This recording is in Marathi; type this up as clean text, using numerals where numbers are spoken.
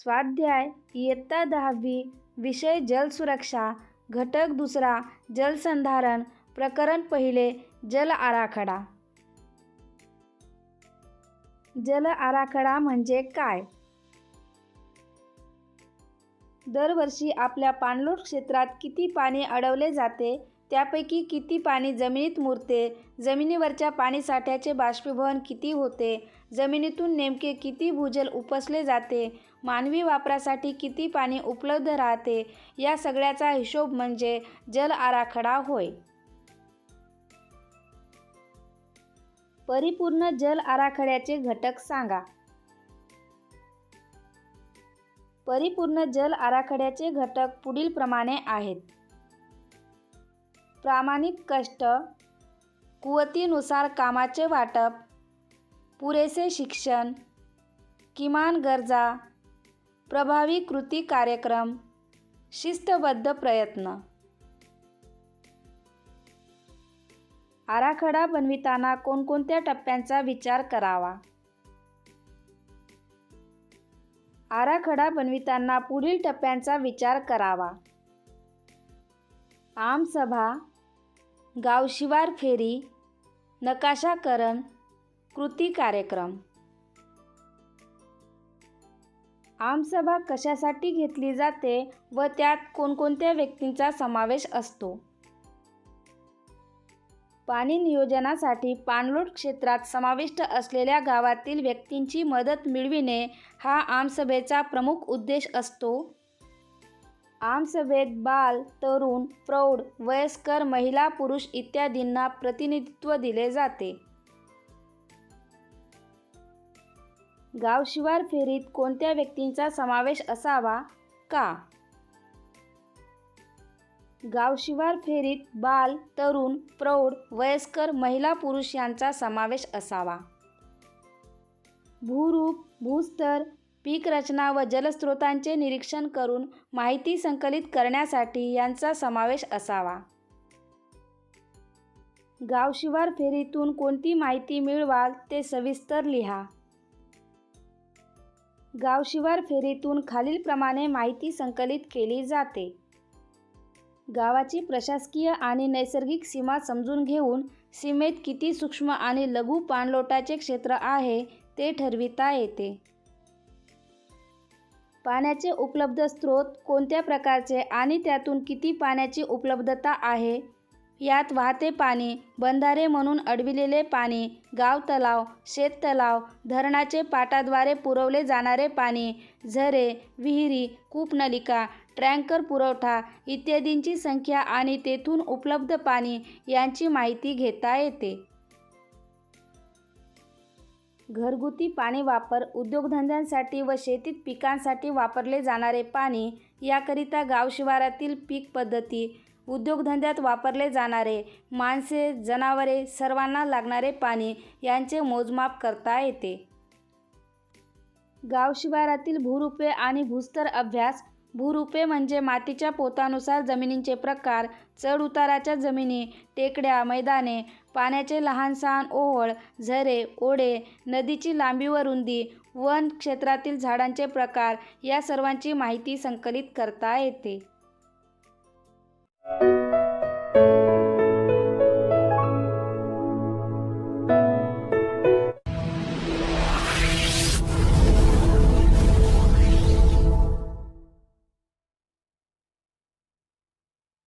स्वाध्याय इयत्ता 10वी विषय जल सुरक्षा घटक दुसरा जलसंधारण प्रकरण पहिले जल आराखडा। जल आराखडा म्हणजे काय? दरवर्षी आपल्या पाणलोट क्षेत्रात किती पाणी अडवले जाते, त्यापैकी किती पाणी जमिनीत मुरते, जमिनीवरच्या पाणीसाठ्याचे बाष्पीभवन किती होते, जमिनीतून नेमके किती भूजल उपसले जाते, मानवी वापरासाठी किती पाणी उपलब्ध राहते, या सगळ्याचा हिशोब म्हणजे जल आराखडा होय। परिपूर्ण जल आराखड्याचे घटक सांगा। परिपूर्ण जल आराखड्याचे घटक पुढीलप्रमाणे आहेत: प्रामाणिक कष्ट, कुवतीनुसार कामाचे वाटप, पुरेसे शिक्षण, किमान गरजा, प्रभावी कृती कार्यक्रम, शिस्तबद्ध प्रयत्न। आराखडा बनविताना कोणकोणत्या टप्प्यांचा विचार करावा? आराखडा बनविताना पुढील टप्प्यांचा विचार करावा: आमसभा, गावशिवार फेरी, नकाशाकरण, कृती कार्यक्रम। आमसभा कशासाठी घेतली जाते व त्यात कोणकोणत्या व्यक्तींचा समावेश असतो? पाणी नियोजनासाठी पाणलोट क्षेत्रात समाविष्ट असलेल्या गावातील व्यक्तींची मदत मिळविणे हा आमसभेचा प्रमुख उद्देश असतो। आमसभेत बाल, तरुण, प्रौढ, वयस्कर, महिला, पुरुष इत्यादींना प्रतिनिधित्व दिले जाते। गावशिवार फेरीत कोणत्या व्यक्तींचा समावेश असावा, का? गावशिवार फेरीत बाल, तरुण, प्रौढ, वयस्कर, महिला, पुरुष यांचा समावेश असावा। भूरूप, भूस्तर, पीक रचना व जलस्रोतांचे निरीक्षण करून माहिती संकलित करण्यासाठी यांचा समावेश असावा। गावशिवार फेरीतून कोणती माहिती मिळवाल ते सविस्तर लिहा। गावशिवार फेरीतून खालीलप्रमाणे माहिती संकलित केली जाते: गावाची प्रशासकीय आणि नैसर्गिक सीमा समजून घेऊन सीमेत किती सूक्ष्म आणि लघु पाणलोटाचे क्षेत्र आहे ते ठरविता येते। पाण्याचे उपलब्ध स्रोत कोणत्या प्रकारचे आणि त्यातून किती पाण्याची उपलब्धता आहे, यात वाहते पाणी, बंधारे म्हणून अडविलेले पाणी, गाव तलाव, शेततलाव, धरणाचे पाटाद्वारे पुरवले जाणारे पाणी, झरे, विहिरी, कूपनलिका, टँकर पुरवठा इत्यादींची संख्या आणि तेथून उपलब्ध पाणी यांची माहिती घेता येते। घरगुती पाणी वापर, उद्योगधंद्यांसाठी व शेतीत पिकांसाठी वापरले जाणारे पाणी, याकरिता गावशिवारातील पीक पद्धती, उद्योगधंद्यात वापरले जाणारे माणसे, जनावरे, सर्वांना लागणारे पाणी यांचे मोजमाप करता येते। गावशिवारातील भूरूपे आणि भूस्तर अभ्यास. भूरूपे म्हणजे मातीच्या पोतानुसार जमिनींचे प्रकार, चढ-उताराच्या जमिनी, टेकड्या, मैदाने, पाण्याचे लहान-सहान ओहोळ, झरे, ओढे, नदीची लांबी व रुंदी, वन क्षेत्रातील झाडांचे प्रकार या सर्वांची माहिती संकलित करता येते।